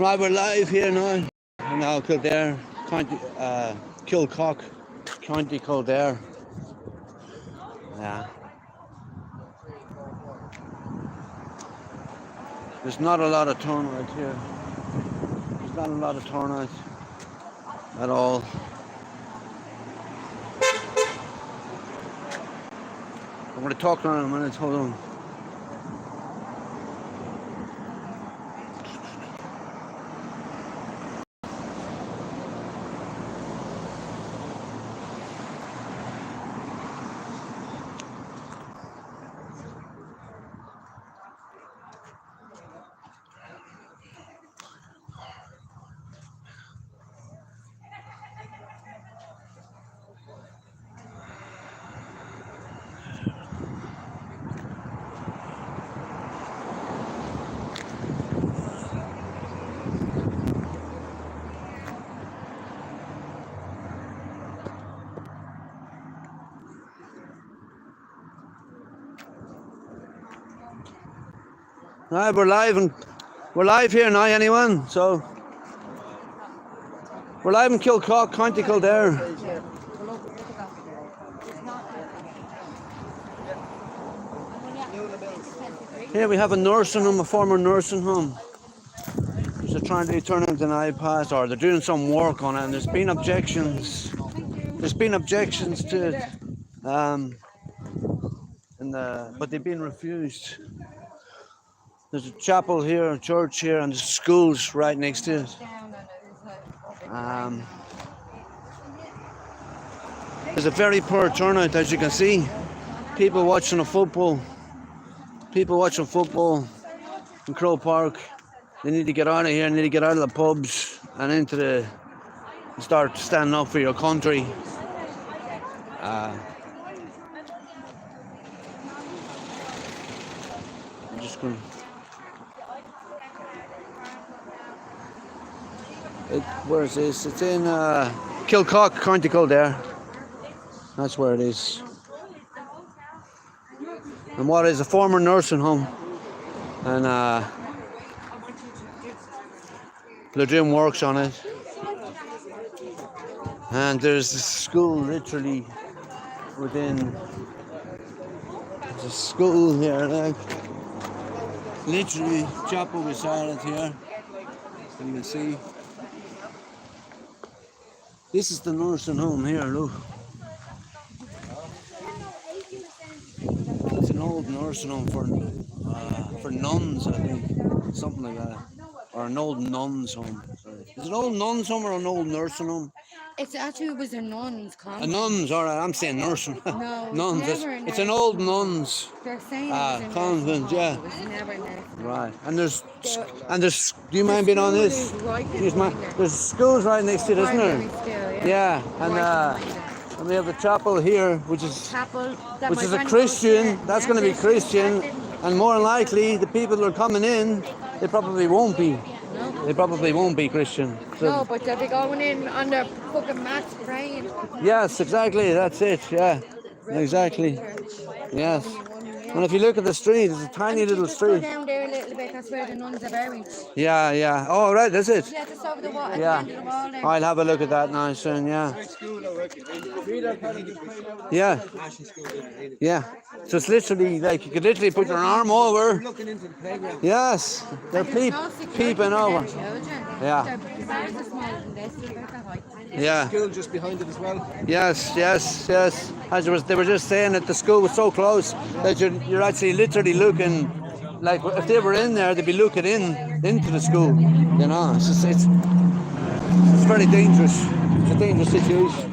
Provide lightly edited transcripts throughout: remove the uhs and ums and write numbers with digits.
Right, we're live here now. Now Kildare, County, Kilcock, County Kildare. Yeah. There's not a lot of turnout here. There's not a lot of turnout at all. I'm going to talk now in a minute, hold on. Right, we're live here now, anyone? So we're live in Kilcock, County Kildare. Here we have a nursing home, a former nursing home. They're trying to turn it into an ipas, or they're doing some work on it, and there's been objections. There's been objections to it, but they've been refused. There's a chapel here, a church here, and there's schools right next to it. There's a very poor turnout, as you can see. People watching football in Crow Park. They need to get out of here, need to get out of the pubs and start standing up for your country. I'm just going. Where is this? It's in Kilcock, County Kildare. That's where it is. And what is a former nursing home. And they're doing works on it. And there's a school literally within. There's a school here, like. Literally, chapel beside it here. You can see. This is the nursing home here, look. It's an old nursing home for nuns, I think. Something like that. Or an old nuns home. Sorry. Is it an old nuns home or an old nursing home? It was a nuns convent. A nuns, alright, I'm saying nursing. No, nuns. It's an old nuns. They're saying it was a convent, yeah. It was never nursing. Right. And there's do you mind being on this? There's schools right next to it, isn't there? Yeah. And we have a chapel here, which is a Christian. That's going to be Christian, and more than likely, the people that are coming in, they probably won't be. No. They probably won't be Christian. So. No, but they'll be going in on their fucking mats praying. Yes, exactly. That's it. Yeah, exactly. Yes. And if you look at the street, it's a tiny little street. Go down there a little bit. That's where the nuns are buried. Yeah, yeah. Oh, right. That's it. Yeah, just over the water. Yeah. At the end of the wall there. I'll have a look at that now soon. Yeah. Yeah. Yeah. So it's literally like you could literally put your arm over. Looking into the playground. Yes. They're peeping over. Yeah. Yeah. School just behind it as well. Yes. As they were just saying that the school was so close that you're actually literally looking, like if they were in there, they'd be looking into the school. You know, it's very dangerous. It's a dangerous situation.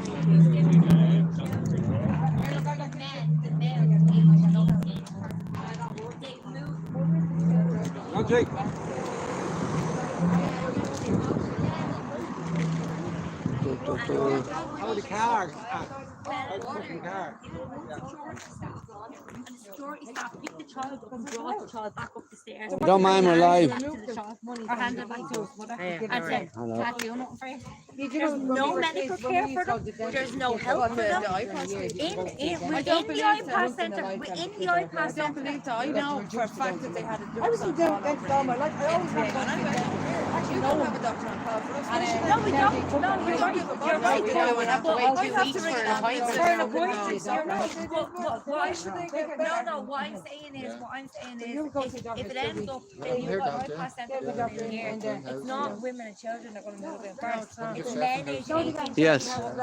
Okay. Oh, the car. Fucking car. Security staff pick the child up and brought the child back up the stairs. Don't mind, we're live. Or hand it back to his mother and said, can't do nothing for it. There's no medical care for them. There's no help for them. Within the iPass centre, I don't believe that. I know for a fact that they had a I was in down against all my life. I always have gone anyway. No, we don't. No, you're right. You're right. I would have to wait 2 weeks for an appointment. You're right. No, what I'm saying is, if it ends up that you've got bypass centre coming in here, it's not women and children that are going to move in first. It's men aged 18. Yes. And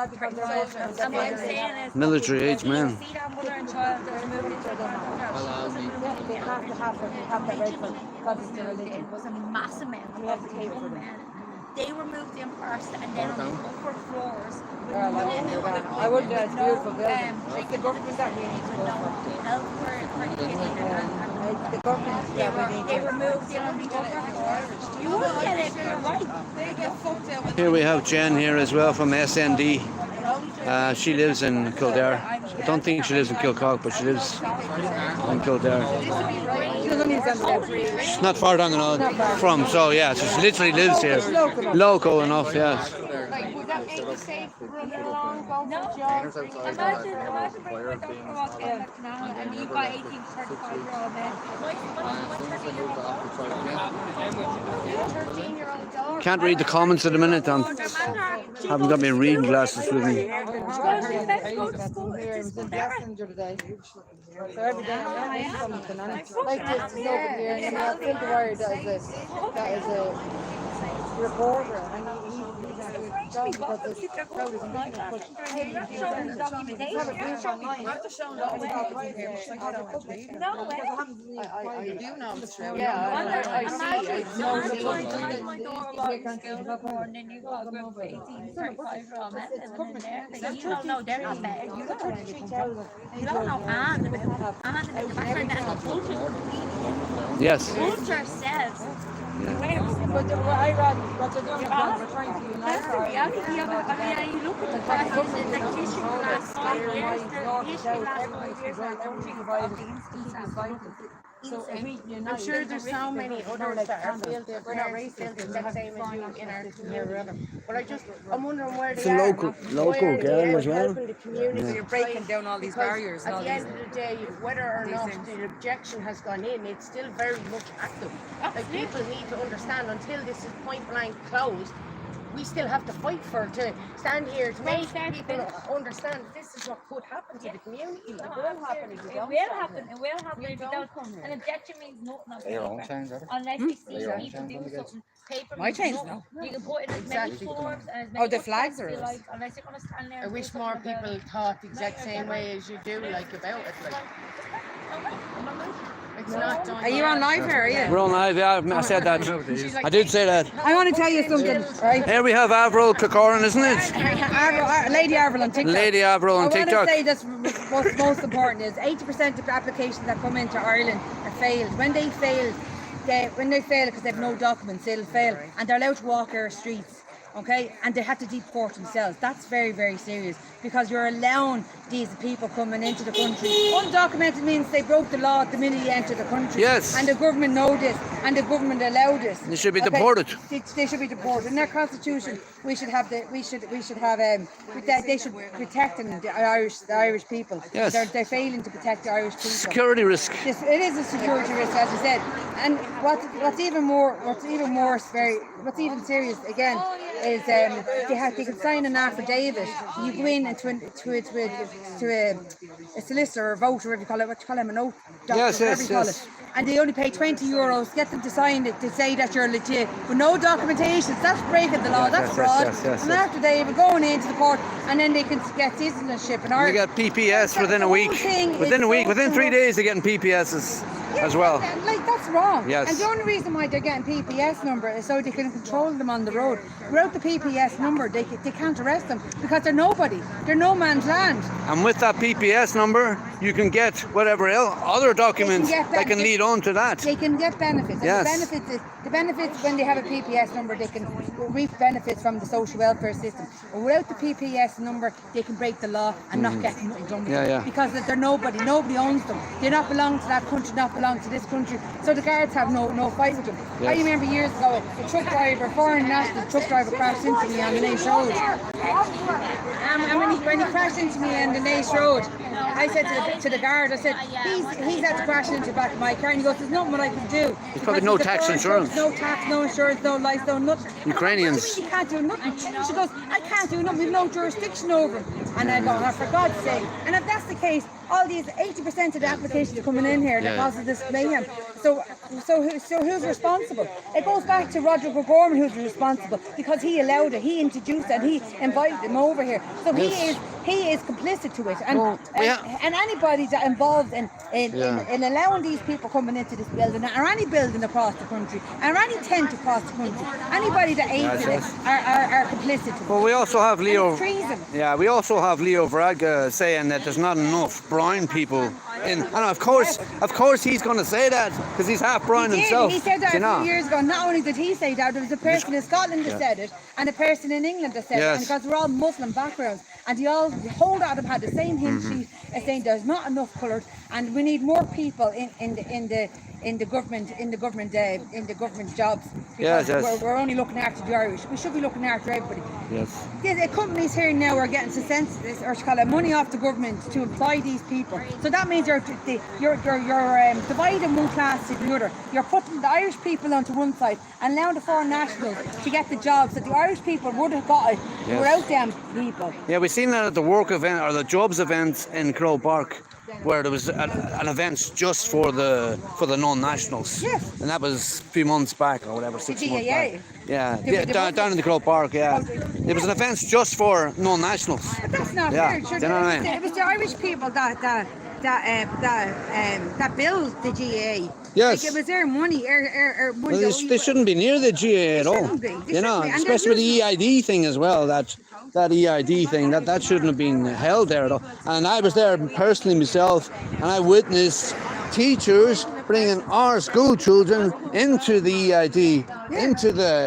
what I'm saying is, Military age men. see that mother and child that are moving into the They have to have that ready because it's their religion. It was a massive amount of young men. They were moved in first, and then on the upper floors. I wouldn't. It's beautiful building. It's the government that we need to go for. Help for getting The government that we need They to. were moved in on the upper floors. You wouldn't get it, you're right. Here we have Jen here as well from SND. She lives in Kildare. I don't think she lives in Kilcock, but she lives in Kildare. She's not far down the road from, so yeah, so she literally lives here. Local enough, yes. Would that make it safe running along, going No. to jobs? Imagine bringing my daughter walk down the canal and you've got 18 to 35-year-old men. My 13-year-old daughter. Can't read the comments at the minute. I haven't got my reading glasses with me. Here, it was in Passenger today. So every day I have something on it. Like this is over here, and then I filled the wire that is a reporter, and he's job because the crowd is online. I do know it's true. Yeah, I Imagine my daughter walking to school in the morning and you've got a group of 18 to 35-year-old men living in there. Like, you don't know, they're not better. You don't know Anne in the background and the culture. Yes. Culture says. But what they're doing is we're trying to unite That's the reality of it. I mean, you look at the fact that the history of the last 5 years, the history of the last 5 years, and everything about the instance. So I'm sure there's so many others that are feel the exact same as you in our community. But I'm wondering where they It's a are. local girl as well. The community. you're breaking down all these barriers and At all the these. end of the day, whether or not the objection has gone in, it's still very much active. Like people need to understand until this is point blank closed, we still have to fight to stand here to make people understand this is what could happen to the community. Like, it will happen if you It don't. will happen if you don't. An objection means nothing on paper. Unless you see people do something. Paper My means chains, nothing. You can put in as many forms and as many Oh, the flags as you are like, unless you're going to stand there. I and wish do more something about people it. thought the exact same way as you do, like about it. Like, it's not done. Are you on live here? Are you? We're on live, yeah, I said that. I did say that. I want to tell you something, right? Here we have Avril Corcoran, isn't it? Lady Avril on TikTok. Lady Avril on I TikTok. want to say that's what's most important is 80% of the applications that come into Ireland are failed. When they fail because they have no documents, they'll fail, and they're allowed to walk our streets. Okay, and they had to deport themselves. That's very, very serious because you're allowing these people coming into the country. Undocumented means they broke the law the minute you enter the country. Yes. And the government know this, and the government allowed this. They should be Okay? deported. They should be deported. In our constitution, they should protect them, the Irish people. Yes. They're failing to protect the Irish people. Security risk. It is a security risk, as I said. And what's even serious again is they can sign an affidavit. You go in to a solicitor or a voter, whatever you call it. What you call them, a note doctor, Yes, whatever you call yes. it. And they only pay €20, get them to sign it to say that you're legit, with no documentation. That's breaking the law. Yes, That's yes, fraud. yes, yes, And yes. after they even going into the court, and then they can get citizenship in They Ireland. get PPS within a week. Within 3 days they're getting PPSs as well. Like, that's wrong. Yes. And the only reason why they're getting PPS number is so they can control them on the road. Without the PPS number, they can't arrest them because they're nobody. They're no man's land. And with that PPS number, you can get whatever other documents get that can lead on to that. They can get benefits. And Yes. the benefits when they have a PPS number, they can reap benefits from the social welfare system. But without the PPS number, they can break the law and not get nothing done with Yeah, it. yeah. Because they're nobody. Nobody owns them. They not belong to that country, not belong to this country. So the guards have no fight with them. Yes. I remember years ago, a truck driver, foreign national truck driver, crashed into me on the Nace Road. And when he crashed into me on the Nace Road, I said to the guard, I said, he's had to crash into the back of my car, and he goes, there's nothing what I can do. There's probably no tax insurance. No tax, no insurance, no life, no nothing. Ukrainians. You can't do nothing. She goes, I can't do nothing, we've no jurisdiction over him. And I go, oh, for God's sake. And if that's the case, all these 80% of the applications are coming in here that causes this mayhem. So who's responsible? It goes back to Roger O'Gorman, who's responsible, because he allowed it, he introduced it, and he invited them over here. So he is complicit to it. And anybody that involved in allowing these people coming into this building, or any building across the country, or any tent across the country, anybody that aids in it are complicit to it. Well, we also have Leo. Treason. Yeah, we also have Leo Varadkar saying that there's not enough brown people in. And of course he's going to say that because he's half brown himself. He said that a few years ago. Not only did he say that, there was a person in Scotland that said it, and a person in England that said it, and because we're all Muslim backgrounds, and the whole lot of them had the same hymn sheet saying there's not enough colours, and we need more people in the government jobs. Because we're only looking after the Irish. We should be looking after everybody. Yes. The companies here now are getting money off the government to employ these people. So that means you're dividing one class to the other. You're putting the Irish people onto one side and allowing the foreign nationals to get the jobs that the Irish people would have got without them people. Yeah, we've seen that at the work event or the jobs event in Crow Park, where there was an event just for the non-nationals. Yes. And that was a few months back or whatever, 6 months back. Yeah, down in the Crow Park, It was an event just for non-nationals. But that's not fair. Sure, do you know what I mean? It was the Irish people that built the GAA. Yes. Like it was their money. Well, they shouldn't be near the GAA at all. Especially with the EID thing as well. That EID thing, that shouldn't have been held there at all. And I was there personally myself, and I witnessed teachers bringing our school children into the EID,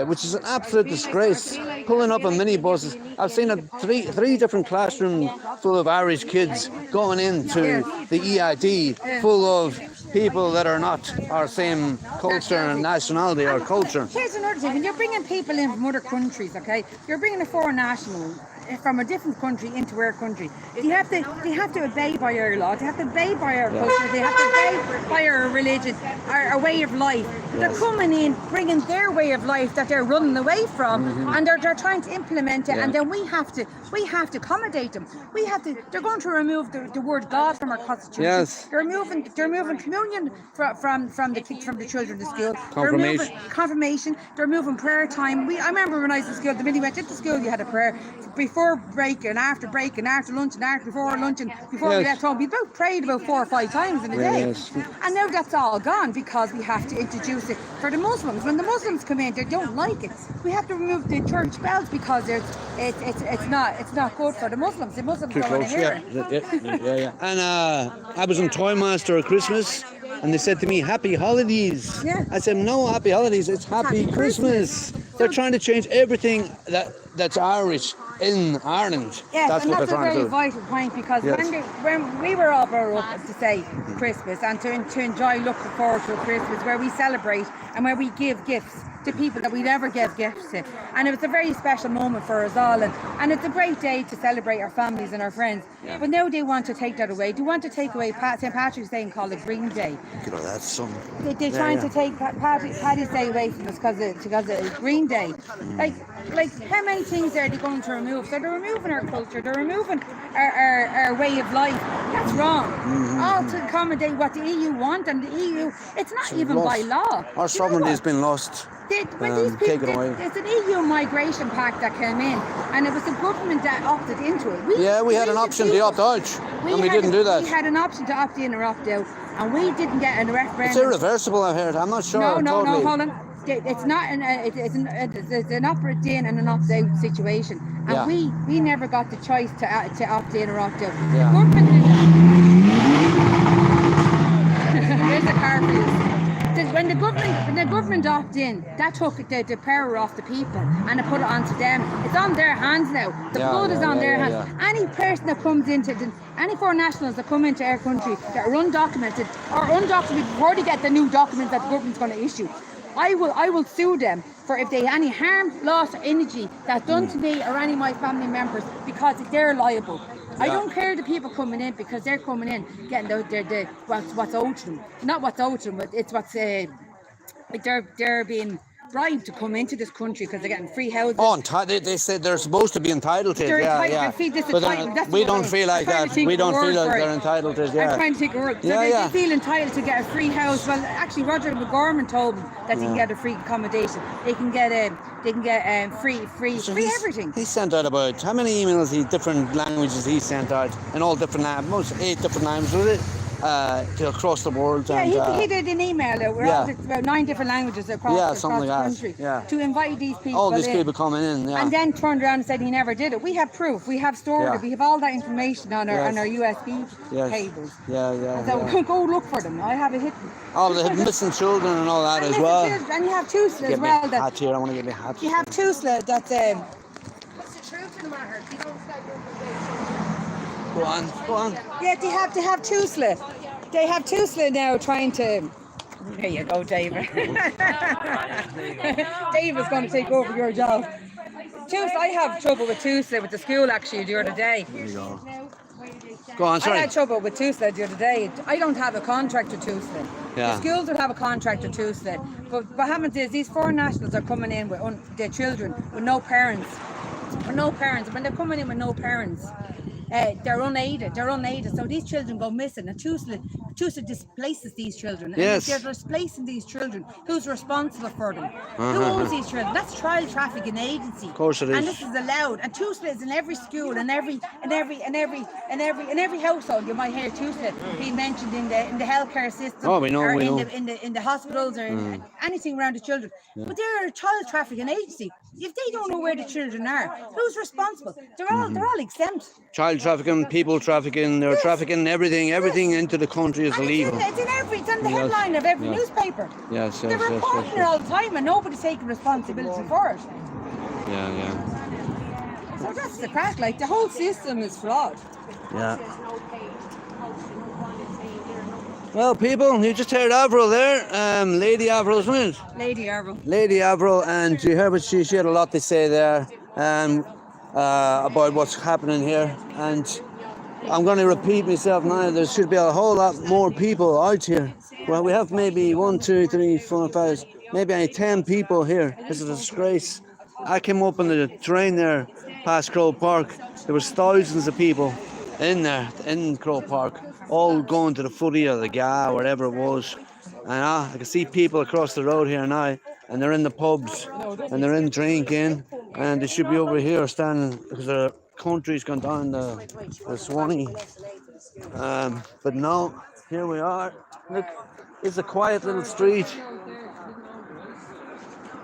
which is an absolute disgrace, pulling up on minibuses. I've seen three different classrooms full of Irish kids going into the EID, full of people that are not our same culture and nationality or culture. Here's another thing: when you're bringing people in from other countries, you're bringing a foreign national from a different country into our country. They have to obey by our law. They have to obey by our culture. They have to obey by our religion, our way of life. They're coming in, bringing their way of life that they're running away from, and they're trying to implement it. And then we have to accommodate them. They're going to remove the word God from our constitution. Yes. They're removing communion from the children in school. Confirmation. They're removing prayer time. I remember when I was in school, the minute you went into school, you had a prayer before break and after lunch and before lunch and before we left home. We prayed about 4 or 5 times in a day. Yes. And now that's all gone because we have to introduce it for the Muslims. When the Muslims come in, they don't like it. We have to remove the church bells because it's not good for the Muslims. The Muslims don't want to hear it. Yeah. And I was in Toymaster at Christmas, and they said to me, "Happy holidays." Yeah. I said, "No, happy holidays. It's happy Christmas." They're trying to change everything that's Irish in Ireland. Yes, that's and what that's they're a trying very to do. vital point because when we were all brought up to say Christmas and to enjoy looking forward to a Christmas where we celebrate and where we give gifts to people that we never gave gifts to. And it was a very special moment for us all, and it's a great day to celebrate our families and our friends. Yeah. But now they want to take that away. They want to take away St. Patrick's Day and call it Green Day. You know, that's some... They're trying to take Paddy's Day away from us because it's Green Day. Like how many things are they going to remove? So they're removing our culture, they're removing our way of life. That's wrong. All to accommodate what the EU want, and the EU, it's not even by law. Our sovereignty has been lost. Taken away. It's an EU migration pact that came in, and it was the government that opted into it. We had an option to opt out, and we didn't do that. We had an option to opt in or opt out, and we didn't get a referendum. It's irreversible, I've heard. I'm not sure. No, hold on. It's not it's an opt in and an opt out situation, and we never got the choice to opt in or opt out. Yeah. The government did that. There's a car for you. When the government opted in, that took the power off the people and it put it onto them. It's on their hands now. The blood is on their hands. Yeah. Any person that comes into any foreign nationals that come into our country that are undocumented before they get the new documents that the government's going to issue, I will sue them for if they any harm, loss, or injury that's done to me or any of my family members, because they're liable. I don't care the people coming in, because they're coming in getting their what's owed to them. Not what's owed to them, but it's what's like they're being bribed to come into this country because they're getting free houses. Oh, they said they're supposed to be entitled to it. They're Yeah, entitled. yeah. See, this But entitlement, that's we the don't word. feel like I'm trying that. to think We of the don't feel word like for they're it. entitled to it. I'm Yeah. trying to think of a word. So Yeah, they feel entitled to get a free house. Well, actually, Roger McGorman told them that they can get a free accommodation. They can get free everything. He sent out about how many emails? Different languages he sent out in all different languages, 8 different languages, was it? To across the world. Yeah, and, he did an email. We're all about 9 different languages across the country to invite these people. All these people coming in. Yeah. And then turned around and said he never did it. We have proof. We have stored it. We have all that information on our USB cables. So go look for them. I have it hidden. Oh, the missing children and all that And as well. And you have Tusla as well. Hat here. I want to give you a hat. You have Tusla that's What's the truth of the matter? You don't start doing Go on. yeah, they have Tusla. They have Tusla now trying to. There you go, David. David's going to take over your job. I have trouble with Tusla with the school actually the other day. There you go. Go on, sorry. I had trouble with Tusla the other day. I don't have a contract with Tusla. Yeah. The schools would have a contract with Tusla. But what happens is these foreign nationals are coming in with their children with no parents. When they're coming in with no parents, they're unaided. So these children go missing. And Tusla displaces these children. And Yes. if they're displacing these children, who's responsible for them? Who owns these children? That's child trafficking agency. Of course it is. And this is allowed. And Tusla is in every school and every household. You might hear Tusla being mentioned in the healthcare system. Oh, we know. Or We know. in the hospitals or anything around the children. But they're a child trafficking agency. If they don't know where the children are, who's responsible? They're all exempt. Child trafficking, people trafficking, they're trafficking everything into the country is illegal. It's in the headline of every newspaper. Yes. They're reporting it all the time and nobody's taking responsibility for it. Yeah. So that's the crack, like the whole system is flawed. Yeah. Well, people, you just heard Avril there. Lady Avril, isn't it? Lady Avril, and you heard what she had a lot to say there about what's happening here. And I'm going to repeat myself now. There should be a whole lot more people out here. Well, we have maybe 1, 2, 3, 4, 5, maybe only 10 people here. This is a disgrace. I came up on the train there past Crow Park. There was thousands of people in there, in Crow Park, all going to the footy or the GA, whatever it was. And I can see people across the road here now, and they're in the pubs, and they're in drinking, and they should be over here standing, because their country's gone down the Swanee. But no, here we are. Look, it's a quiet little street.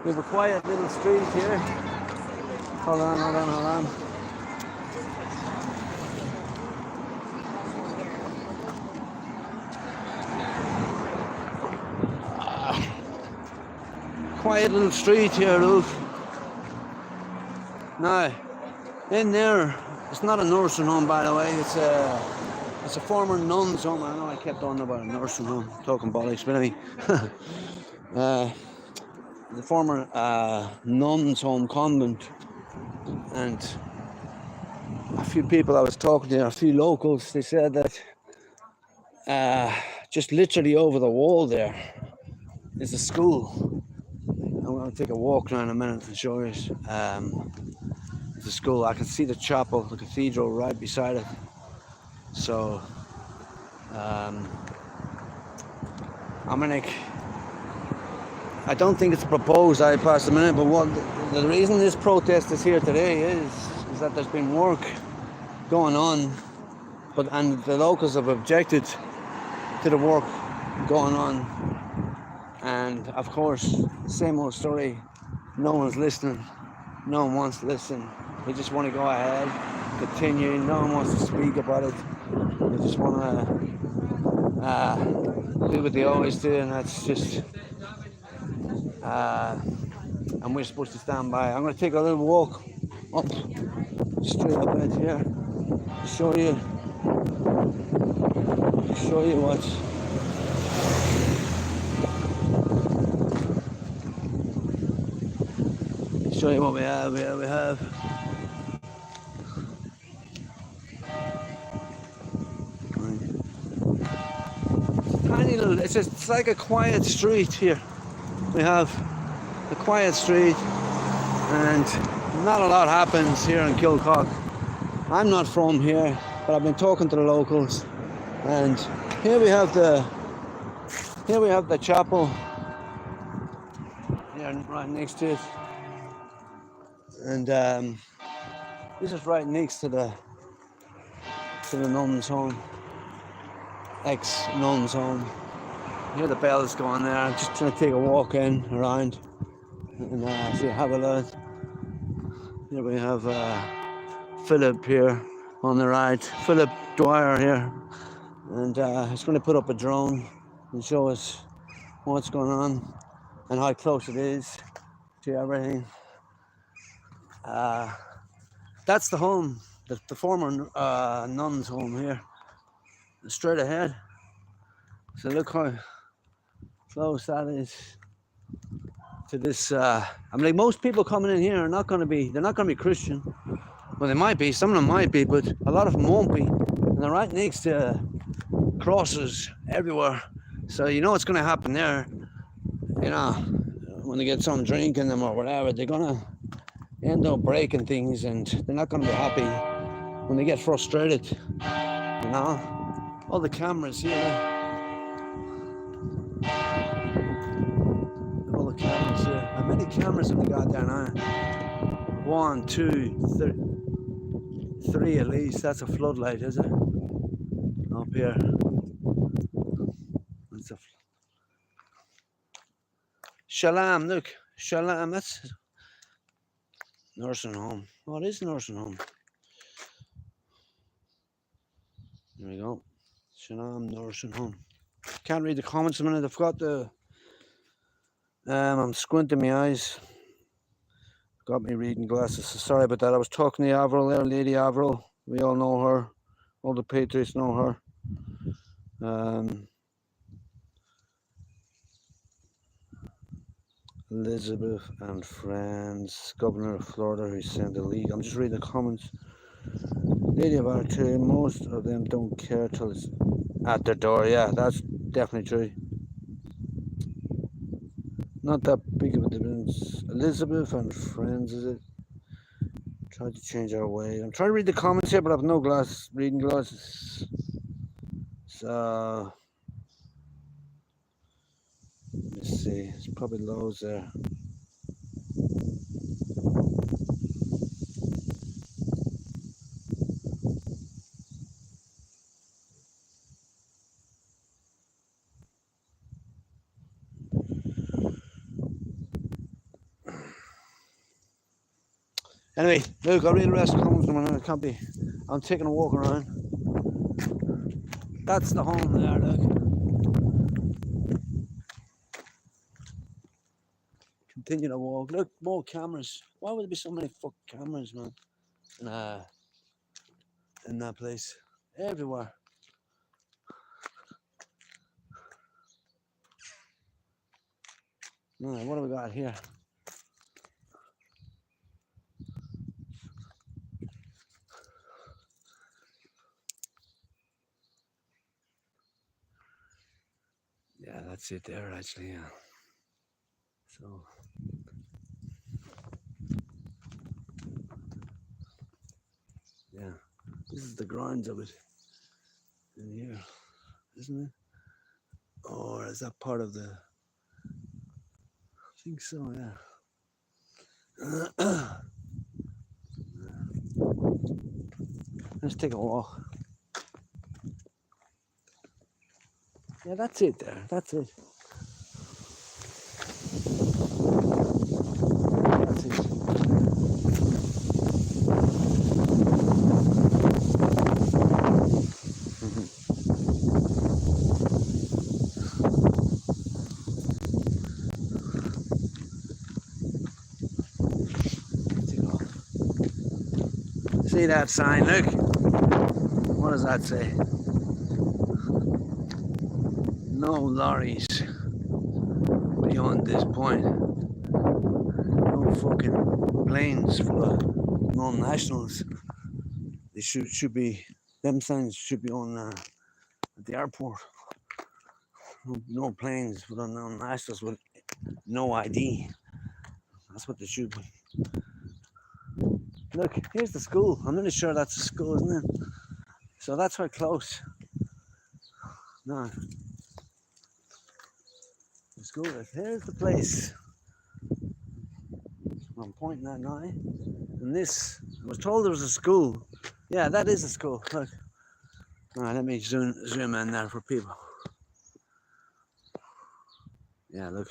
We have a quiet little street here. Hold on. Quiet little street here, look. Now, in there, it's not a nursing home, by the way. It's a former nuns home. I know I kept on about a nursing home, talking bollocks, but anyway. The former nuns home convent, and a few people I was talking to, a few locals, they said that just literally over the wall there is a school. I'm going to take a walk around in a minute and show you the school. I can see the chapel, the cathedral right beside it. So, I don't think it's proposed ipas a minute, but the reason this protest is here today is that there's been work going on, and the locals have objected to the work going on. And of course, same old story. No one's listening. No one wants to listen. They just want to go ahead, continue. No one wants to speak about it. They just want to do what they always do, and that's just. And we're supposed to stand by. I'm going to take a little walk up, straight up right here. Show you what's. show you what we have here. We have tiny little, it's like a quiet street here. We have a quiet street and not a lot happens here in Kilcock. I'm not from here, but I've been talking to the locals, and here we have the chapel here right next to it, and this is right next to the nuns' home, ex-nuns' home. Hear the bells going there. I'm just trying to take a walk around and see, have a look. Here we have Philip here on the right, Philip Dwyer here, and he's going to put up a drone and show us what's going on and how close it is to everything. That's the home, the former nuns' home here, straight ahead. So look how close that is to this. I mean, like, most people coming in here are not going to be. They're not going to be Christian. Well, they might be. Some of them might be, but a lot of them won't be. And they're right next to crosses everywhere. So you know what's going to happen there. You know, when they get some drink in them or whatever, they're going to end up breaking things, and they're not going to be happy when they get frustrated. You know, all the cameras here. All the cameras here. How many cameras have we got there now? 1, 2, 3 at least. That's a floodlight, is it? Up here. That's a Shalom, look. Shalom, that's nursing home. Oh, it is nursing home. There we go. Shalom nursing home. Can't read the comments a minute. I've got the I'm squinting my eyes. Got me reading glasses. So sorry about that. I was talking to Avril there, Lady Avril. We all know her. All the patriots know her. Elizabeth and friends, Governor of Florida, who sent a league. I'm just reading the comments. Lady of R2, most of them don't care till it's at their door. Yeah, that's definitely true. Not that big of a difference. Elizabeth and friends, is it? Try to change our way. I'm trying to read the comments here, but I have no reading glasses. So let me see. It's probably loads there. Anyway, look, I'll read the rest of the comments when I can't be. I'm taking a walk around. That's the home there, look. Continue to walk. Look, more cameras. Why would there be so many fucking cameras, man? In that place. Everywhere. Right, what do we got here? Yeah, that's it there, actually, yeah. So, yeah, this is the grounds of it in here, isn't it? Or is that part of the, I think so, yeah. Let's take a walk. Yeah, that's it there. That's it. That's it. See that sign, look. What does that say? No lorries beyond this point. No fucking planes full of non-nationals. They should be, them signs should be on at the airport. No planes full of non-nationals with no ID. That's what they should be. Look, here's the school. I'm really sure that's a school, isn't it? So that's quite close. No. The school is, here's the place I'm pointing at now. And this, I was told there was a school. Yeah, that is a school. Look. Alright, let me zoom in there for people. Yeah, look.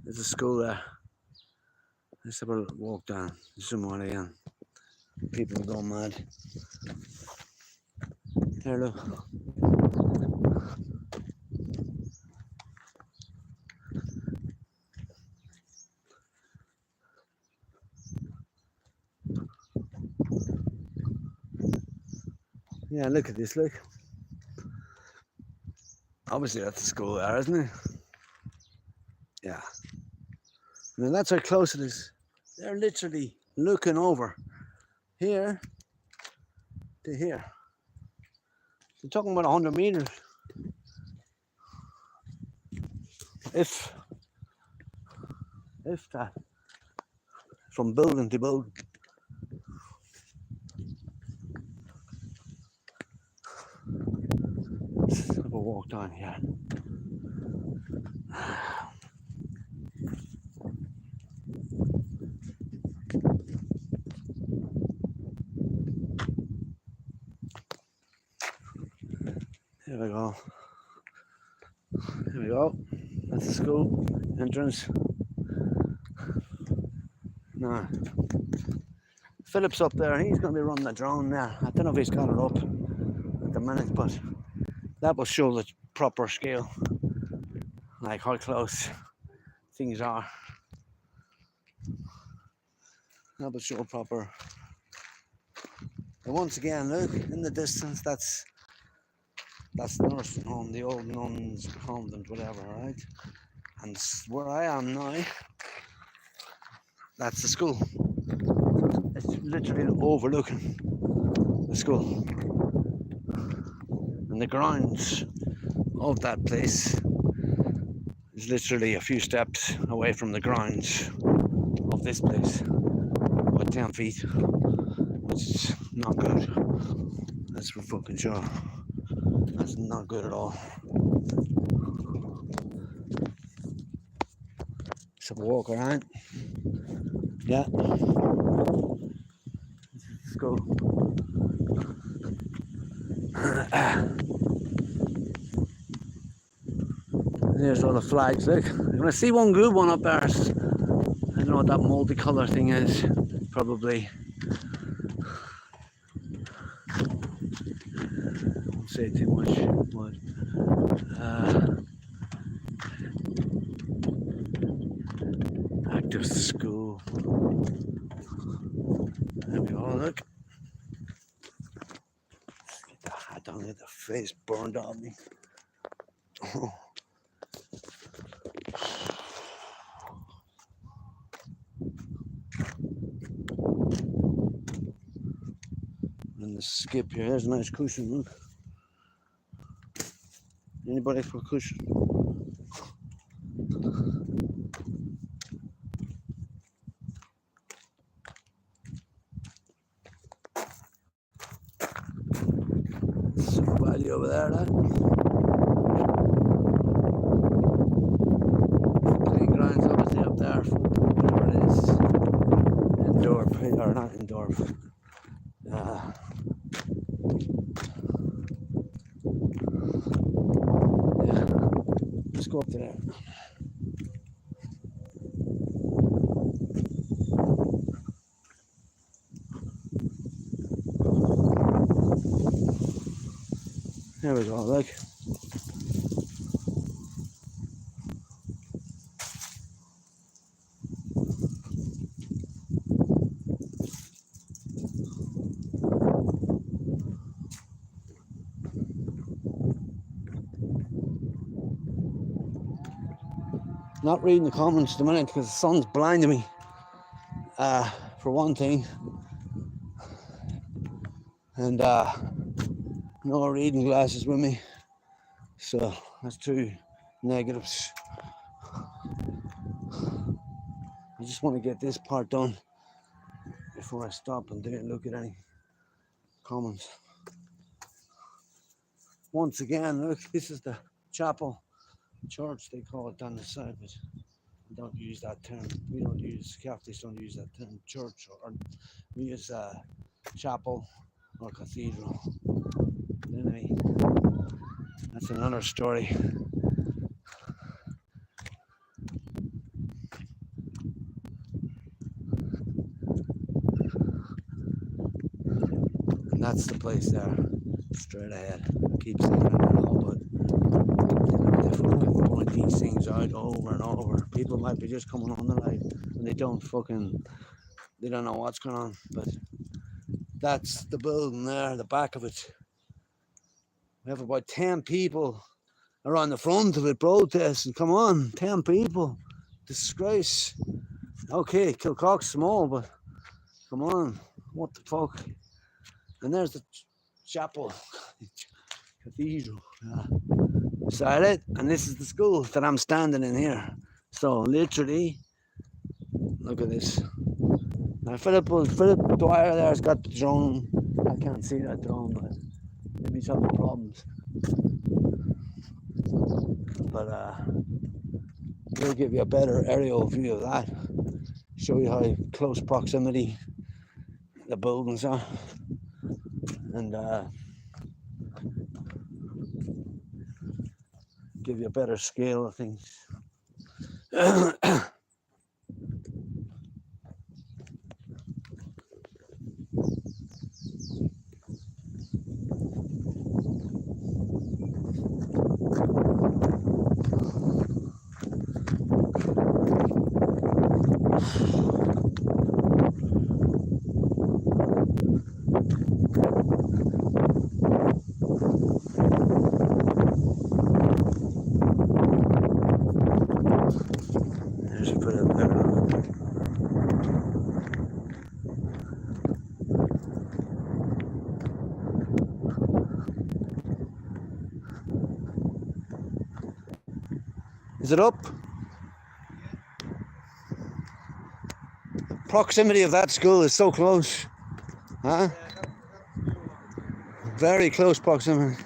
There's a school there. Let's have a walk down. Zoom on again. People go mad. Here, look. Yeah, look at this, look. Obviously that's a school there, isn't it? Yeah. Now that's how close it is. They're literally looking over here to here. They're talking about 100 meters. If that, from building to building. Let's have a walk down here. Here we go. Here we go. That's the school entrance. Now, Philip's up there. He's going to be running the drone there. I don't know if he's got it up at the minute, but that will show the proper scale, like how close things are. That will show proper. And once again, look in the distance. That's the nursing home, the old nuns convent, whatever, right? And where I am now, that's the school. It's literally overlooking the school. And the grounds of that place is literally a few steps away from the grounds of this place. About 10 feet, which is not good. That's for fucking sure. That's not good at all. Let's have a walk around. Yeah. Let's go. There's all the flags, look. You're gonna see one good one up there. I don't know what that multicolour thing is. Probably. Don't say too much, but active school. There we go, look. Let's get the hat on, get the face burned off me. Oh. And the skip here, there's a nice cushion, look. Anybody for a cushion? Somebody over there, that. Playground's obviously up there, whatever it is. Indoor, or not indoor. Yeah, let's go up to there. There we go, look. Not reading the comments at the minute because the sun's blinding me. for one thing, and no reading glasses with me, so that's two negatives. I just want to get this part done before I stop and look at any comments. Once again, look, this is the chapel, church they call it down the side, but we don't use that term. We don't use, Catholics don't use that term, church, or we use chapel or cathedral. But anyway, that's another story. And that's the place there, straight ahead. I keep saying it now, but they fucking point these things out over and over. People might be just coming on the light and they don't know what's going on. But that's the building there, the back of it. We have about 10 people around the front of it protesting. Come on, 10 people. Disgrace. Okay, Kilcock's small, but come on, what the fuck? And there's the chapel, cathedral beside it, and this is the school that I'm standing in here. So literally, look at this. Now Philip Dwyer there has got the drone. I can't see that drone, but maybe he's having problems. But we'll give you a better aerial view of that. Show you how close proximity the buildings are. And give you a better scale of things. Is it up? Proximity of that school is so close. Huh? Very close proximity.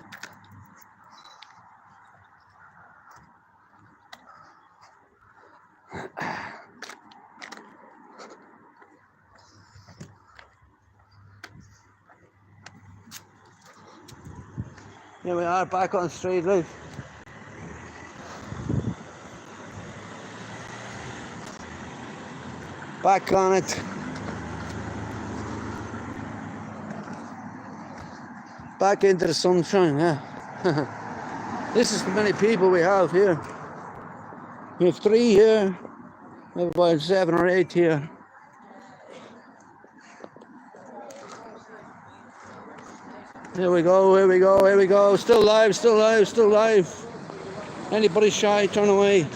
Here we are back on street, look. Back on it. Back into the sunshine, yeah. This is the many people we have here. We have 3 here. We have about 7 or 8 here. Here we go, here we go, here we go. Still live, still live, still live. Anybody shy, turn away.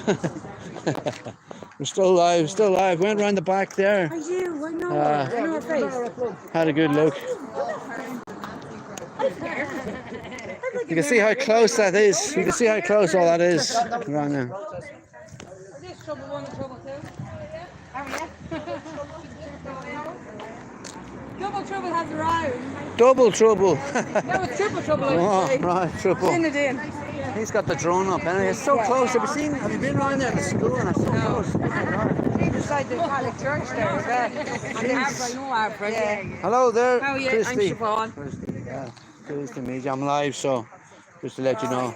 We're still live, still live. Went around the back there. Are you? I know. I know her face. Had a good look. You can see how close that is. You can see how close all that is around there. This trouble one, trouble two. Double trouble has arrived. Double trouble. No, it's triple trouble. Oh, right, triple. In it in. He's got the drone up anyway. It's so close. Have you been around there at the school? And it's so close. Beside the Catholic church there as well. I know Alfred. Yeah. Hello there. How are you? Christy. I'm Siobhan. Christy, yeah. Pleased to meet you. I'm live, so just to let you know.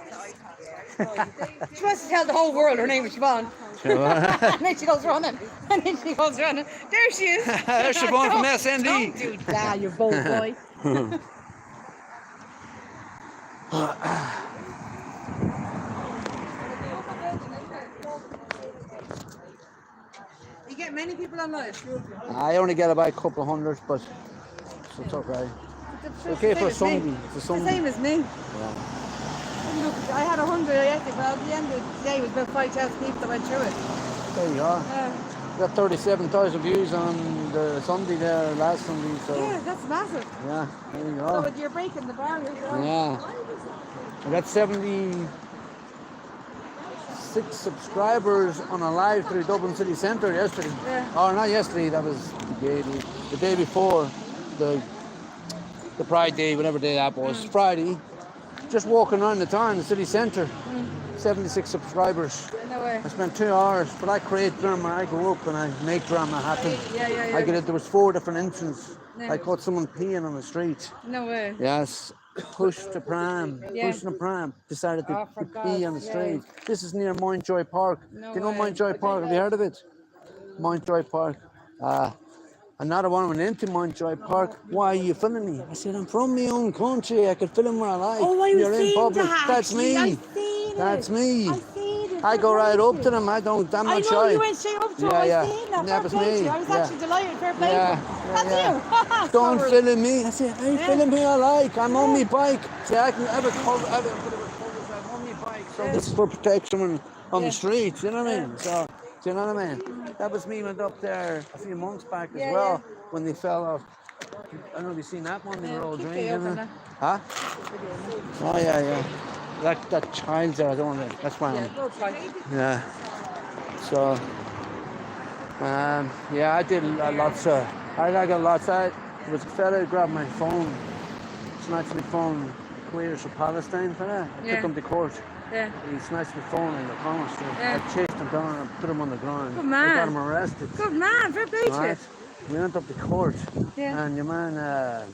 She wants to tell the whole world her name is Siobhan. And then she goes running. And then she goes running. There she is. There's Siobhan from SND. Don't do that, you bold boy. You get many people on live? I only get about a couple of hundred, but it's okay. It's okay for Sunday. It's a It's Sunday. the same as me. Yeah. Look, I had 100 yesterday, but at the end of the day it was about 5,000 people that went through it. There you are. got 37,000 views on the Sunday there, last Sunday. So Yeah, that's massive. yeah, there you So go. you're breaking the barrier. Yeah, I got 76 subscribers on a live through Dublin City Centre yesterday. Yeah. Or not yesterday, that was the day before the Pride Day, whatever day that was, Friday. Just walking around the town, the city centre, 76 subscribers. No way. I spent 2 hours, but I create drama. I go up and I make drama happen. Yeah. I get it. There was 4 different incidents. Yeah. I caught someone peeing on the street. No way. Yes, pushed the pram, Yeah. pushing the pram. Decided to, Oh, for pee on the God's street. This is near Mountjoy Park. No Do you know way. Mountjoy Park? Have you heard of it? Mountjoy Park. Another one went into Mountjoy Park. Why are you filming me? I said, I'm from my own country. I can film where I like. Oh, I You're was in seeing public. that. That's me. I seen That's it. me. I seen it. I go right up to them. I'm I not know shy. you went straight up to him. Yeah, I yeah. seen that. That Fair was play to me. you. I was Yeah. actually delighted. Fair play. Yeah, That's yeah. you. Don't Sorry. film me. I said, I film who I like. I'm on my bike. See, I can have a cover. I'm on my bike. So this is for protection on the streets. You know what I mean? So, do you know what I mean? That was me. Went up there a few months back as well when they fell off. I don't know if you've seen that one. They were all keep drained. it open Didn't now. they? Huh? Oh yeah. That child's there. I don't want to. That's why. Yeah, go try. Yeah. So, yeah, I did lots of. I got lots. There was a fella who grabbed my phone, snatched my phone, queers for Palestine fella. I Yeah. took him to court. Yeah. He snatched my phone in the corner street. Yeah. I chased him down and put him on the ground. Good man. I got him arrested. Good man. Fair play to you. Right. We went up to court, Yeah. and your man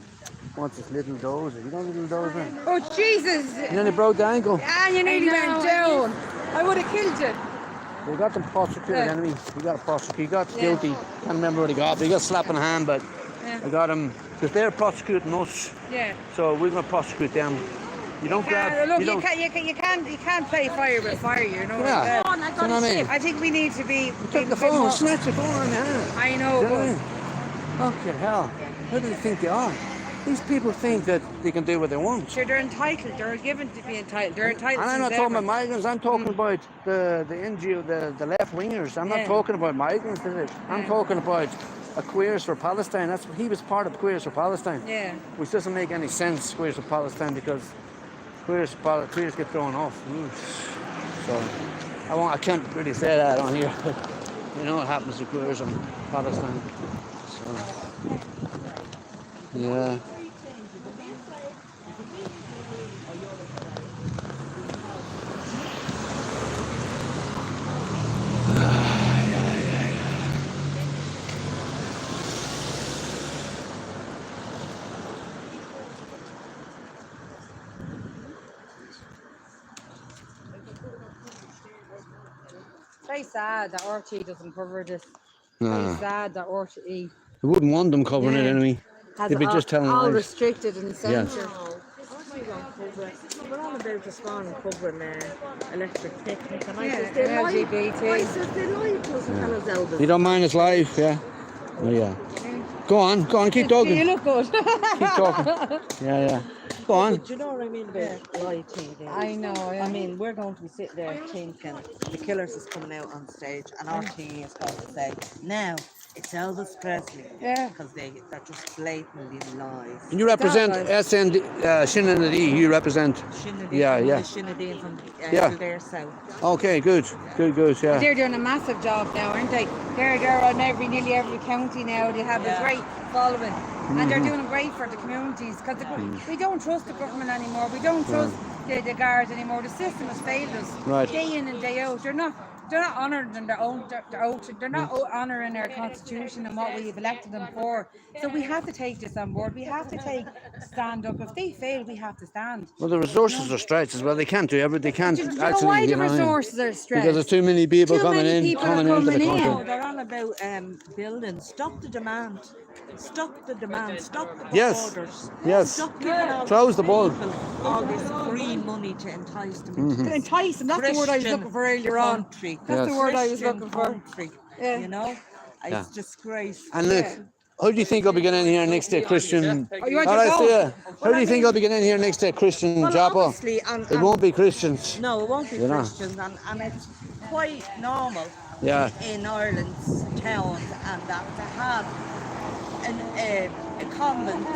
wants his little dozer. You know little dozer? Oh Jesus! You nearly broke the ankle. Ah, you nearly went down. I would have killed you. We got them prosecuted Yeah. anyway. We got a prosecute. He got Yeah. guilty. Can't remember what he got, but he got slapped in the hand. But Yeah. I got him because they're prosecuting us, Yeah. so we're going to prosecute them. You don't grab. Look, you don't. you can't play fire with fire. You know. Yeah. Uh, Do you know what I mean? I think we need to be. Take the phone, snatch the phone on the hand. I Do know. you know what I But mean? Fucking hell. Who do they think they are? These people think that they can do what they want. sure, they're entitled. They're given to be entitled. They're entitled. And I'm not since talking ever. about migrants, I'm talking about the NGO, the left wingers. I'm Yeah. not talking about migrants, is it? I'm talking about a Queers for Palestine. That's he was part of Queers for Palestine. Yeah. Which doesn't make any sense, Queers for Palestine, because Queers get thrown off. So I can't really say that on here. You know what happens to Queers in Palestine. So yeah. Very sad that RT doesn't cover this. No. Very sad that RT I wouldn't want them covering it Yeah. anyway. has They'd be all, just telling all lies. restricted and censored. We're all about just going and covering electric picnic and I Yeah, says they lie. LGBT. I says they lie to us and tell us elders. You don't mind his life, yeah? Oh, yeah. Go on, keep You talking. look good. Keep talking. Yeah. Go on. Do you know what I mean about lie TV? I know. Yeah. I mean, we're going to be sitting there thinking the Killers is coming out on stage and RTE is going to say, now it's Elvis Presley. Yeah. Because they're just blatantly lies. And you represent That SND, Shinanadi, you represent. Shinadine, Yeah. Shinadine from Yeah. Kildare South. Okay, good, yeah. They're doing a massive job now, aren't they? They're on nearly every county now. They have a great following, and they're doing great for the communities because we don't trust the government anymore. We don't trust the guards anymore. The system has failed us Right. day in and day out. They're not honouring their oath. They're not honouring our constitution and what we've elected them for. So we have to take this on board. We have to stand up. If they fail, we have to stand. Well, the resources are stretched as well. They can't do everything. They can't Do you know actually, why you the know what I mean? resources are stretched? Because there's too many people Too coming many in, people coming are into the coming in. No, country. they're all about building. Stop the demand. Stop the demand. Stop the Yes. borders. Yes. Stop giving all Close the ball. people all this green money to entice them into To entice them. That's the word I was looking for earlier on. country. That's the word I was Christian looking for. country, Yeah. You know? Yeah. It's disgraceful. And look, how do you think I'll be getting in here next to Christian? you want All to right, go? see ya. How do you think I'll be getting in here next to Christian Well, chapel? obviously, It won't be Christians. No, it won't be You know. Christians, and it's quite normal Yeah. in Ireland's towns, and that to have a convent,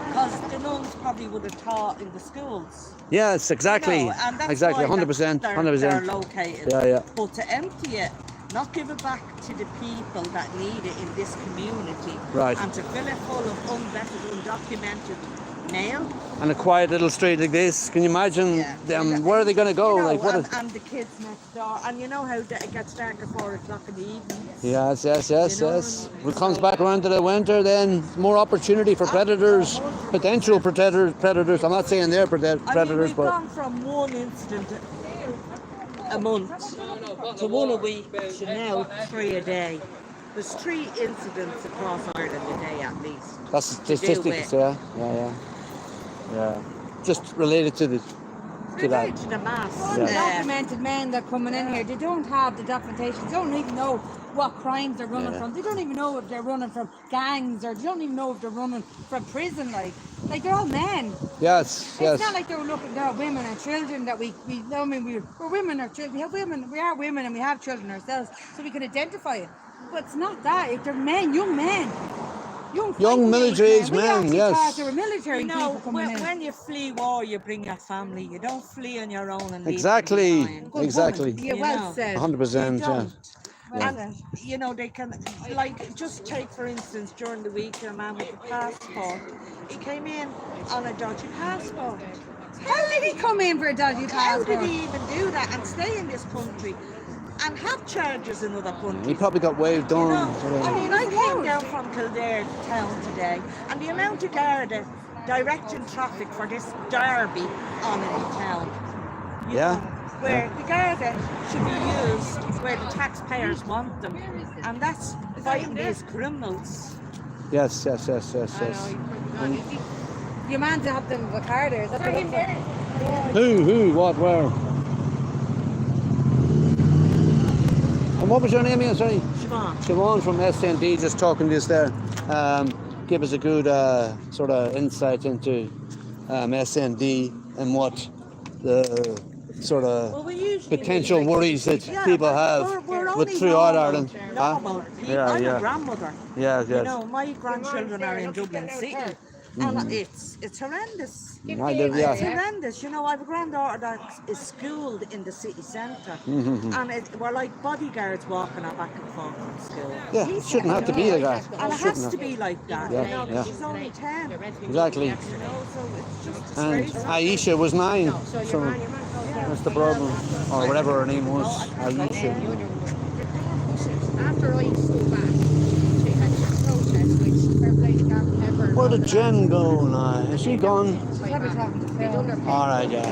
because the nuns probably would have taught in the schools. Yes, exactly. You know, and that's Exactly, why 100%. they're 100%. located. Yeah, yeah. But to empty it, not give it back to the people that need it in this community, Right. and to fill it full of unvetted, undocumented male. And a quiet little street like this, can you imagine them? Where are they going to go? You know, Like what? and the kids next door, and you know how it gets dark at 4 o'clock in the evening. Yes. You know, Yes. When it comes back around to the winter, then more opportunity for predators, potential predators. I'm not saying they're predators, I mean, we've but gone from one incident a month to one a week to now 3 a day. There's 3 incidents across Ireland a day at least. that's statistics. Yeah. Just related to that. Related to the mass. Undocumented men that are coming in here, they don't have the documentation. They don't even know what crimes they're running from. They don't even know if they're running from gangs, or they don't even know if they're running from prison. Like they're all men. Yes. It's not like they're looking at women and children that we're women or children. We are women and we have children ourselves, so we can identify it. But it's not that. If they're men, young men. Young military-aged men, yes. There were military You know, people coming in. when you flee war, you bring your family. You don't flee on your own and leave Exactly. them behind. Exactly. Yeah, well said. 100%. You Yeah. don't. And you know, they can, like, just take for instance, during the week, a man with a passport, he came in on a dodgy passport. How did he come in for a dodgy How passport? did he even do that and stay in this country and have charges in other countries? He probably got waved You on. know, I mean, I came down from Kildare town today, and the amount of Garda directing traffic for this derby on in town. You Yeah. know, where the Garda should be used where the taxpayers want them, and that's fighting these criminals. Yes. Your man to have them with carders. That's what I'm Who, what, where? And what was your name again, sorry? Siobhan from SND, just talking to us there. Give us a good sort of insight into SND and what the sort of potential worries that people have with throughout Ireland. Normal people. Yeah, I'm yeah. a grandmother. Yes. You know, my grandchildren are in Dublin City, and it's horrendous. It's horrendous. You know, I have a granddaughter that is schooled in the city centre, and we're like bodyguards walking her back and forth from school. Yeah, it shouldn't have to be like that. And it has to be like that, Yeah, you know, yeah. she's only 10. Exactly. You know, so it's just And disgraceful. Aisha was 9, so that's the problem. Or whatever her name was, Aisha. After I stood back, she had this protest, which fair play to Gavin Pepper. Where did Jen go now? Is she gone? Alright, yeah.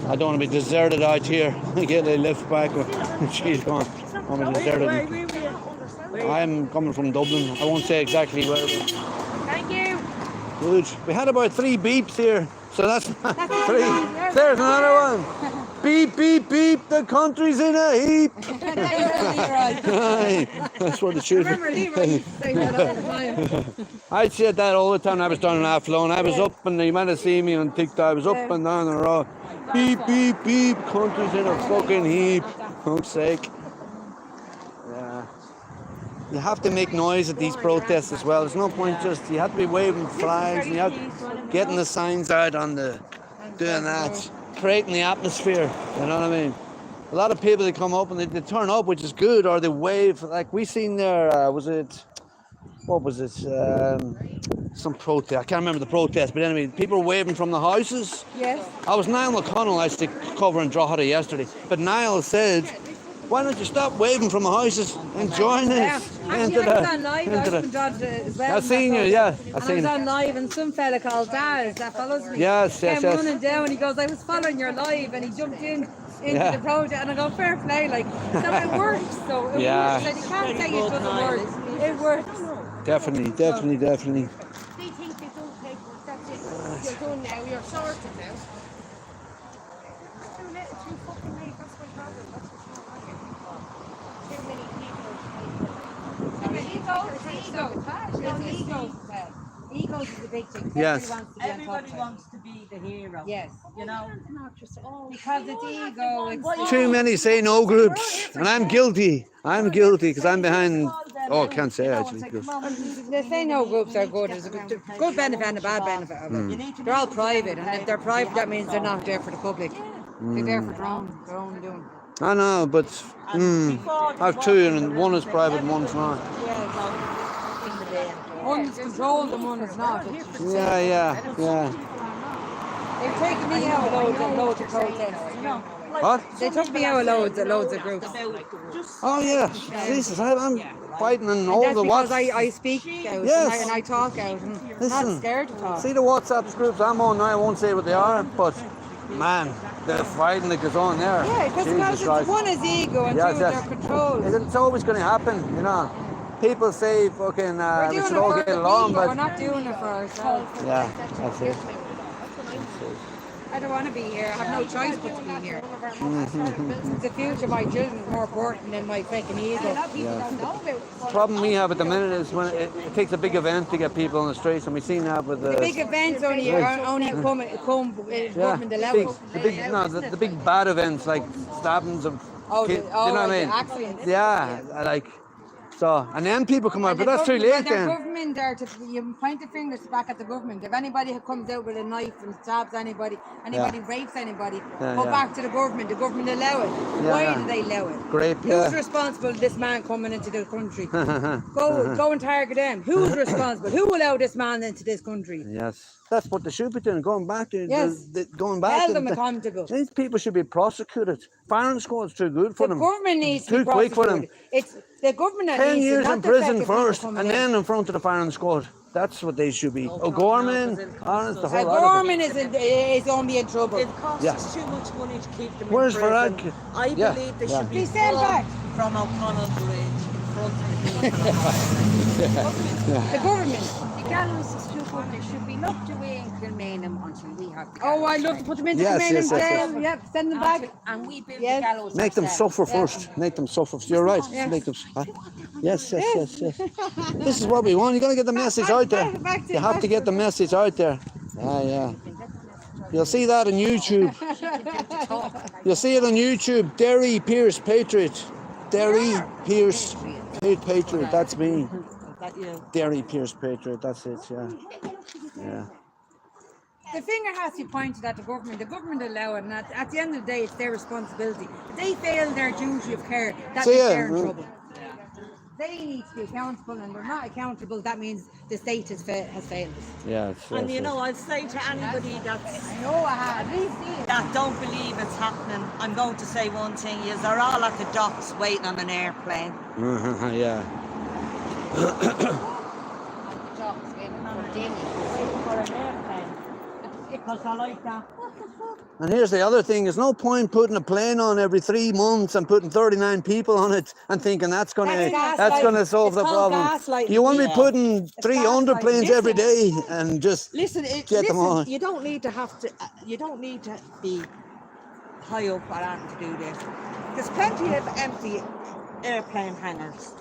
I don't want to be deserted out here. Get a lift back when she's gone. I'm deserted. I'm coming from Dublin. I won't say exactly where. Thank you. Good. We had about 3 beeps here, so that's 3. There's another one. Beep, beep, beep. The country's in a heap. Aye, that's what it should be. I said that all the time when I was down in Athlone. I was up, and you might have seen me on TikTok. I was up and down the road. Beep, beep, beep. Country's in a fucking heap. Fuck's sake. Yeah. You have to make noise at these protests as well. There's no point you have to be waving flags and you have getting the signs out on doing that, creating the atmosphere. You know what I mean? A lot of people, they come up and they turn up, which is good, or they wave. Like we seen there, some protest. I can't remember the protest, but anyway, people were waving from the houses. Yes. I was Niall O'Connell, I used to cover in Drogheda yesterday, but Niall said, why don't you stop waving from the houses and join us? Actually, I was on live. I was from Drogheda as well. I've seen you, yeah. I was on live, and some fella called Daz that follows me came running down, and he goes, I was following your live, and he jumped into the project, and I go, fair play, like, so it works, so it works. Like, you can't say it doesn't work. It works. Definitely. They think they don't take work, that's it. You're done now, you're sorted now. It's too little, too fucking late, that's my problem, that's what's not working. Too many people. Egos. Egos is the big thing. Yes. Everybody wants to be the hero. Yes. You know? Because it's ego. It's Too many say no groups, and I'm guilty. I'm guilty because I'm behind. Oh, I can't say actually. they say no groups are good. There's a good benefit and a bad benefit of it. They're all private, and if they're private, that means they're not there for the public. They're there for their own doing. I know, but I have two, and one is private and one's not. One is controlled and one is not. Yeah. They've taken me out loads of protests. You know. What? They took me out loads of groups. Oh yeah, Jesus, I'm fighting in all That's the because WhatsApp. I speak out Yes. and I talk out. And I'm Listen, not scared to talk. See the WhatsApp groups I'm on now. I won't say what they are, but man, the fighting that goes on there. Yeah, because Jesus Christ. one is ego and two is their control. It's always going to happen, you know. People say fucking we We're should doing all it for get the along, people. but We're not doing it for ourselves. yeah, that's it. I don't want to be here. I have no choice but to be here. The future of my children is more important than my fucking ego. The problem we have at the minute is when it takes a big event to get people on the streets, and we've seen that with The big events only come government level. the big bad events like stabbings of kids, you know what I mean? Accidents. Yeah, like so, and then people come out, but that's too late The then. government there to you point the fingers back at the government. If anybody who comes out with a knife and stabs anybody rapes anybody, go back to the government. The government allow it. Why do they allow it? Great, Who's responsible for this man coming into the country? Go and target them. Who's responsible? Who allowed this man into this country? Yes, that's what they should be doing. Going back to going back. Held them accountable. These people should be prosecuted. Firing squad's too good for The them. government needs to Too be quick for them. prosecuted. It's the government that 10 needs years to, in not the prison fact that people first, coming and in. then in front of the firing squad. That's what they should be. O'Gorman, honest, the whole lot of Gorman is only in trouble. It costs us too much money to keep them Where's in prison. Farag? I Yeah, believe they yeah. should be Please stand back. from O'Connell Bridge in front of the The government. The gallows is too good. They should be locked away in Kilmainham until we have the Oh, gallows. I'd love to put them into Yes, the main yes, yes, jail. Yep, send them back. And we build Yes. the gallows Make them ourselves. suffer first. Make them suffer. You're right. Make them. Yes. This is what we want. You got to get the message out there. You have to get the message out there. Yeah. You'll see that on YouTube. You'll see it on YouTube. Derry Pierce Patriot. Derry Pierce Patriot. That's me. Derry Pierce Patriot. That's it. Yeah. The finger has to be pointed at the government. The government allow it, and at the end of the day, it's their responsibility. If they fail their duty of care, that means they're in trouble. They need to be accountable, and they're not accountable. That means the state has failed us. Yeah. And you know, I'd say to anybody that don't believe it's happening, I'm going to say one thing: is they're all at the docks waiting on an airplane. Yeah. For an airplane, because I like that. And here's the other thing: there's no point putting a plane on every 3 months and putting 39 people on it and thinking that's gonna solve the problem. You want me putting 300 planes every day and just get them on? You don't need to you don't need to be high up or that to do this. There's plenty of empty airplane hangars.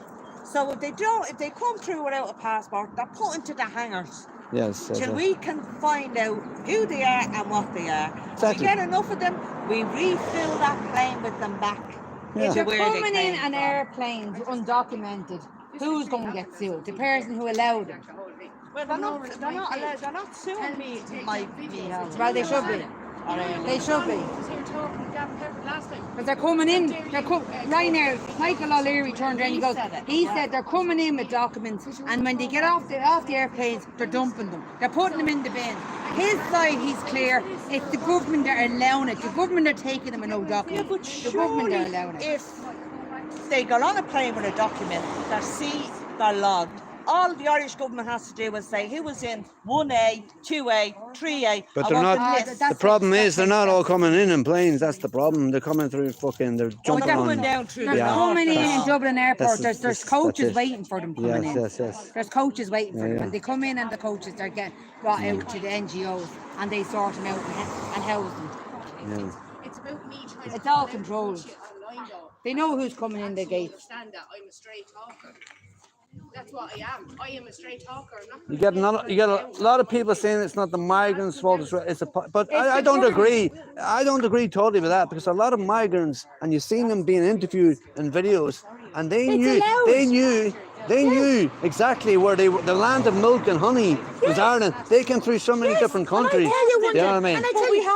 So if they come through without a passport, they're put into the hangars. Yes. Till we can find out who they are and what they are. Exactly. We get enough of them, we refill that plane with them back into They're where coming they in came on from. airplanes undocumented. Who's going to get sued? The person who allowed them. Well, they're not allowed, they're not suing me, Well, they should be. They should be. Because they're coming in. Right now, Michael O'Leary turned around and he said they're coming in with documents, and when they get off the airplanes, they're dumping them. They're putting them in the bin. His side, he's clear. It's the government that are allowing it. The government are taking them with no documents. The government are allowing it. If they got on a plane with a document, they're logged. All the Irish government has to do is say who was in 1A, 2A, 3A. But they're not. The problem is they're not all coming in planes. That's the problem. They're coming through fucking. They're jumping they're on. coming down through They're the coming in Dublin Airport. That's There's it. coaches waiting for them coming in. Yes. There's coaches waiting for them. Yeah. When they come in and the coaches, they're getting brought out to the NGOs and they sort them out and house them. Yeah. It's about me trying It's to all call controlled. everyone online, though. They know who's coming in the gates. Understand that I'm a straight talker. That's what I am. I am a straight talker. I'm not You get a lot of people saying it's not the migrants' fault. But I don't agree. I don't agree totally with that, because a lot of migrants, and you've seen them being interviewed in videos, and they knew exactly where they were. The land of milk and honey was Ireland. They came through so many different countries. You know what I mean?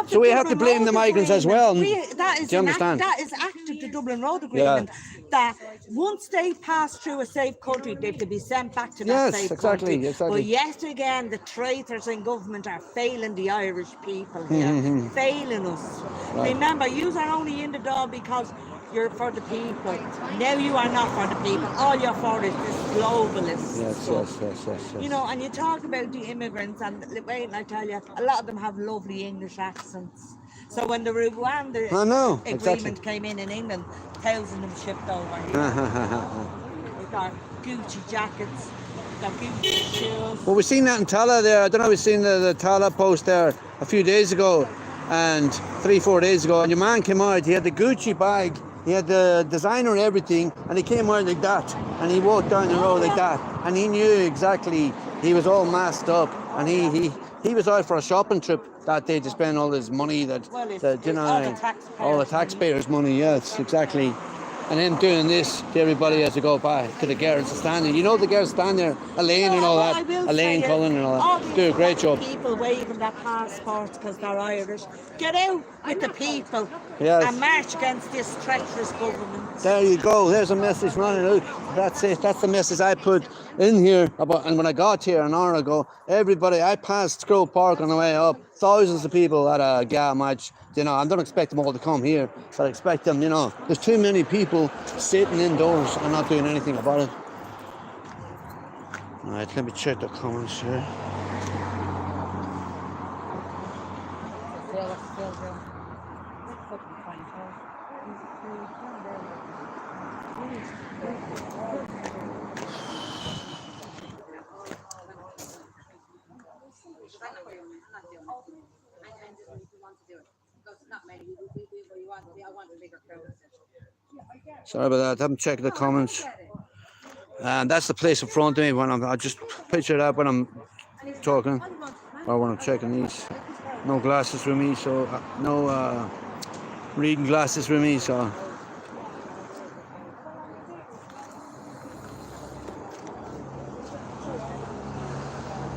So we have to blame the migrants as well. Do you understand? That is active the Dublin Road Agreement. That once they pass through a safe country, they have to be sent back to that safe country. But yet again, the traitors in government are failing the Irish people here, failing us. Right. Remember, you are only in the door because you're for the people. Now you are not for the people. All you're for is this globalist stuff. Yes. You know, and you talk about the immigrants, and wait, I tell you, a lot of them have lovely English accents. So when the Rwanda agreement came in England, thousands of them shipped over here. We've got Gucci jackets, we've got Gucci shoes. Well, we've seen that in Tala there. I don't know, we've seen the Tala post there a few days ago, and 3-4 days ago, and your man came out, he had the Gucci bag, he had the designer and everything, and he came out like that, and he walked down the road like that, and he knew exactly, he was all masked up, and he was out for a shopping trip that day to spend all his money all the taxpayers' money, yes, exactly. And then doing this to everybody as they go by, to the girls standing. You know the girls stand there, Elaine and all that, Elaine Cullen and all that. Do a great job. People waving their passports because they're Irish. Get out with the people and march against this treacherous government. There you go. There's a message, man. Look, that's it. That's the message I put in here. And when I got here an hour ago, everybody, I passed Scroll Park on the way up. Thousands of people at a GA match. You know, I don't expect them all to come here, but I expect them, you know, there's too many people sitting indoors and not doing anything about it. All right, let me check the comments here. Sorry about that, I haven't checked the comments. And that's the place in front of me when I just picture that when I'm talking or when I'm checking these. No glasses for me, so no reading glasses for me, so.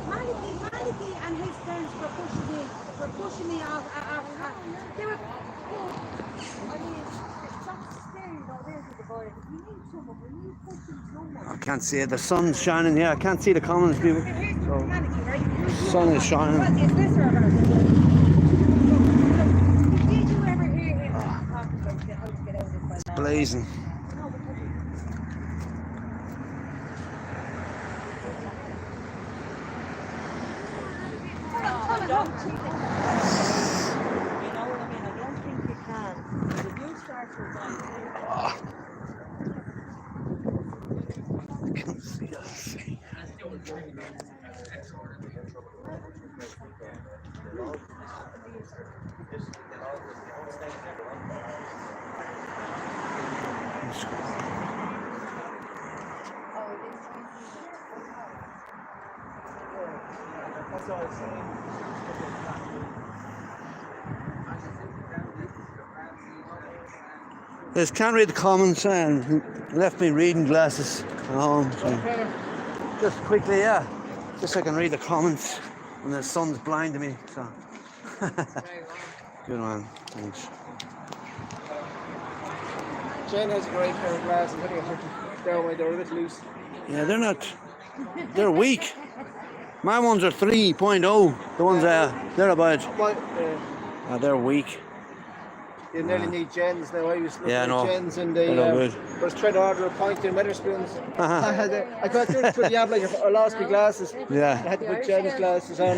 Maliki and his friends were pushing me off. They were. I can't see it. The sun's shining here. I can't see the comments, people. So, the sun is shining. It's blazing. Just can't read the comments and left me reading glasses at home. So just quickly, just so I can read the comments, and the sun's blinding me. So good man, thanks. Jen has a great pair of glasses. I think they're a bit loose. Yeah, they're weak. My ones are 3.0. The ones they're about. They're weak. You nearly need Jens now. I was looking at no. Jens and I was trying to order a pint in Wetherspoons. I got to put the app like I lost my glasses. Yeah. I had to put Jens glasses on.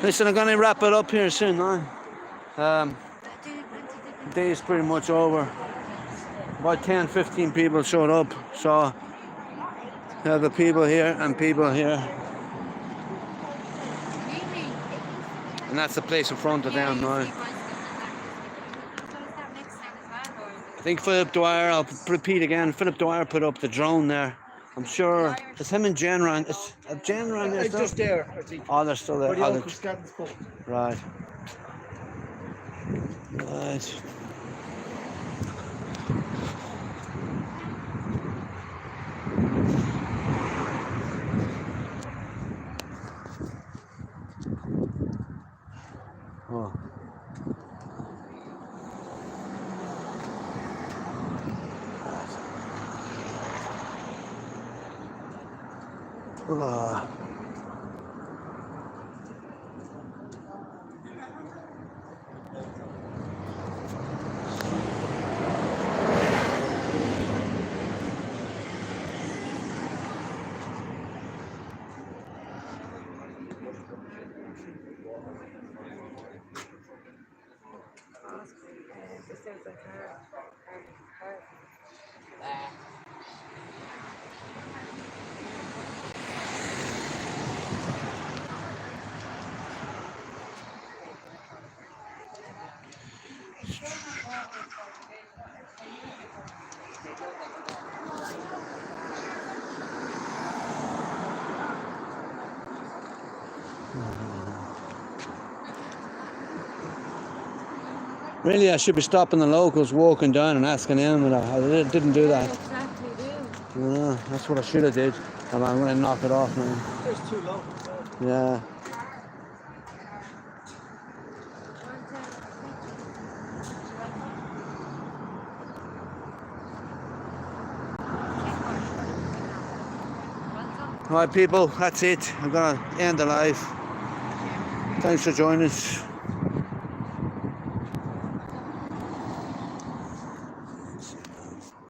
Listen, I'm going to wrap it up here soon now. The day is pretty much over. About 10-15 people showed up, so we have the people here and people here. And that's the place in front of them now. think Philip Dwyer, I'll repeat again, Philip Dwyer put up the drone there. I'm sure it's him and Jen around. Is Jen around there still? Just there, I think. Oh, they're still there. Where the Oh, Uncle Scatton's pub. right. Right. Oh. Ah. Really, I should be stopping the locals walking down and asking them, but I didn't do that. Exactly, do. Yeah, that's what I should have did. I'm going to knock it off now. There's too low. Yeah. Right, people, that's it. I'm going to end the live. Thanks for joining us.